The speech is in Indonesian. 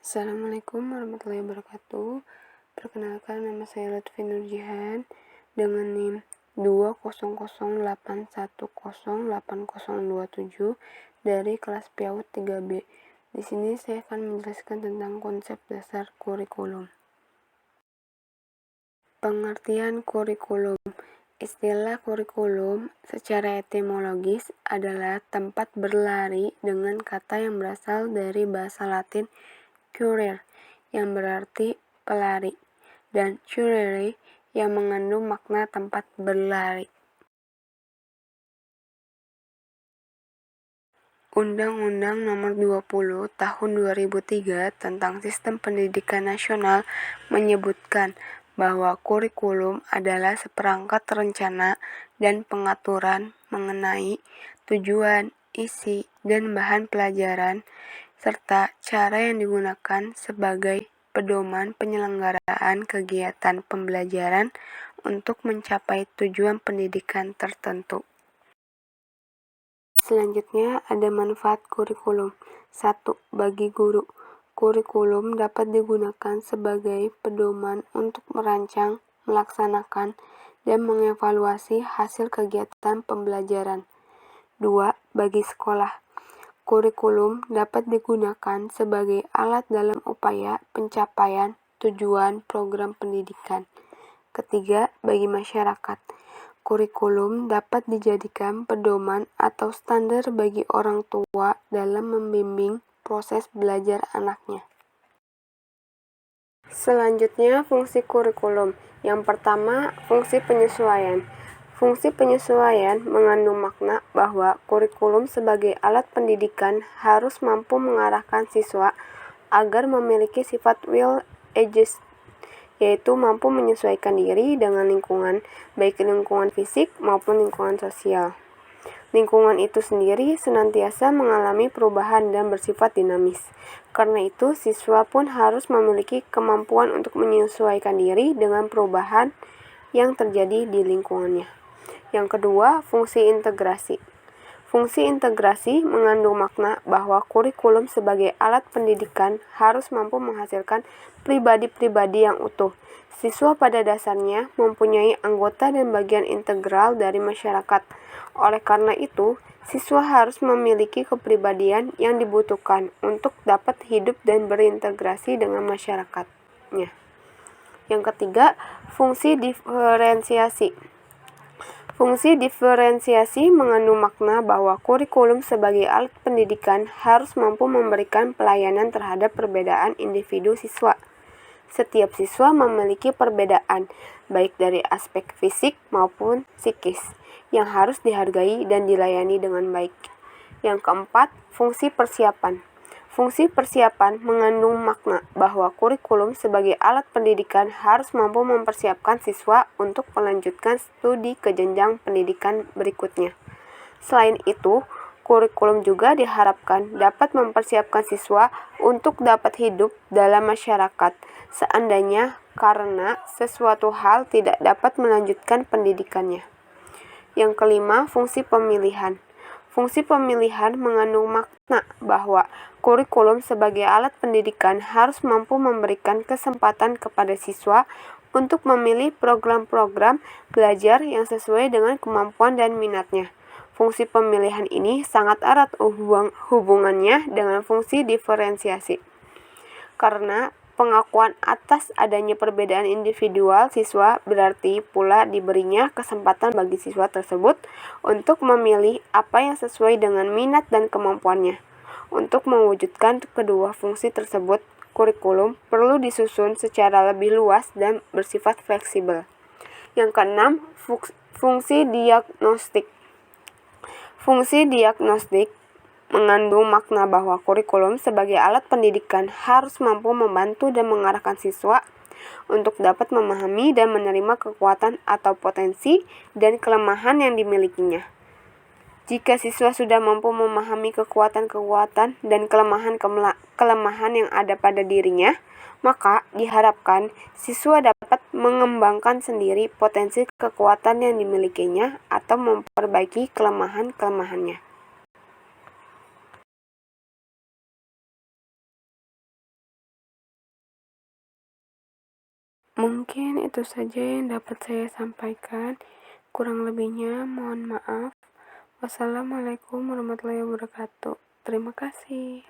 Assalamualaikum warahmatullahi wabarakatuh. Perkenalkan, nama saya Lutfi Nurjihan dengan NIM 20081080027 dari kelas PAUD 3B. Di sini saya akan menjelaskan tentang konsep dasar kurikulum. Pengertian kurikulum. Istilah kurikulum secara etimologis adalah tempat berlari dengan kata yang berasal dari bahasa Latin currere yang berarti pelari dan curere yang mengandung makna tempat berlari. Undang-Undang Nomor 20 Tahun 2003 tentang Sistem Pendidikan Nasional menyebutkan bahwa kurikulum adalah seperangkat rencana dan pengaturan mengenai tujuan, isi, dan bahan pelajaran, serta cara yang digunakan sebagai pedoman penyelenggaraan kegiatan pembelajaran untuk mencapai tujuan pendidikan tertentu. Selanjutnya ada manfaat kurikulum. 1. Bagi guru. Kurikulum dapat digunakan sebagai pedoman untuk merancang, melaksanakan, dan mengevaluasi hasil kegiatan pembelajaran. 2. Bagi sekolah. Kurikulum dapat digunakan sebagai alat dalam upaya pencapaian tujuan program pendidikan. Ketiga, bagi masyarakat. Kurikulum dapat dijadikan pedoman atau standar bagi orang tua dalam membimbing proses belajar anaknya. Selanjutnya, fungsi kurikulum. Yang pertama, fungsi penyesuaian. Fungsi penyesuaian mengandung makna bahwa kurikulum sebagai alat pendidikan harus mampu mengarahkan siswa agar memiliki sifat will adjust, yaitu mampu menyesuaikan diri dengan lingkungan, baik lingkungan fisik maupun lingkungan sosial. Lingkungan itu sendiri senantiasa mengalami perubahan dan bersifat dinamis. Karena itu, siswa pun harus memiliki kemampuan untuk menyesuaikan diri dengan perubahan yang terjadi di lingkungannya. Yang kedua, fungsi integrasi. Fungsi integrasi mengandung makna bahwa kurikulum sebagai alat pendidikan harus mampu menghasilkan pribadi-pribadi yang utuh. Siswa pada dasarnya mempunyai anggota dan bagian integral dari masyarakat. Oleh karena itu, siswa harus memiliki kepribadian yang dibutuhkan untuk dapat hidup dan berintegrasi dengan masyarakatnya. Yang ketiga, fungsi diferensiasi. Fungsi diferensiasi mengandung makna bahwa kurikulum sebagai alat pendidikan harus mampu memberikan pelayanan terhadap perbedaan individu siswa. Setiap siswa memiliki perbedaan, baik dari aspek fisik maupun psikis, yang harus dihargai dan dilayani dengan baik. Yang keempat, fungsi persiapan. Fungsi persiapan mengandung makna bahwa kurikulum sebagai alat pendidikan harus mampu mempersiapkan siswa untuk melanjutkan studi ke jenjang pendidikan berikutnya. Selain itu, kurikulum juga diharapkan dapat mempersiapkan siswa untuk dapat hidup dalam masyarakat seandainya karena sesuatu hal tidak dapat melanjutkan pendidikannya. Yang kelima, fungsi pemilihan. Fungsi pemilihan mengandung makna bahwa kurikulum sebagai alat pendidikan harus mampu memberikan kesempatan kepada siswa untuk memilih program-program belajar yang sesuai dengan kemampuan dan minatnya. Fungsi pemilihan ini sangat erat hubungannya dengan fungsi diferensiasi. Karena pengakuan atas adanya perbedaan individual siswa berarti pula diberinya kesempatan bagi siswa tersebut untuk memilih apa yang sesuai dengan minat dan kemampuannya. Untuk mewujudkan kedua fungsi tersebut, kurikulum perlu disusun secara lebih luas dan bersifat fleksibel. Yang keenam, fungsi diagnostik. Fungsi diagnostik mengandung makna bahwa kurikulum sebagai alat pendidikan harus mampu membantu dan mengarahkan siswa untuk dapat memahami dan menerima kekuatan atau potensi dan kelemahan yang dimilikinya. Jika siswa sudah mampu memahami kekuatan-kekuatan dan kelemahan yang ada pada dirinya, maka diharapkan siswa dapat mengembangkan sendiri potensi kekuatan yang dimilikinya atau memperbaiki kelemahan-kelemahannya. Mungkin itu saja yang dapat saya sampaikan. Kurang lebihnya mohon maaf. Wassalamualaikum warahmatullahi wabarakatuh. Terima kasih.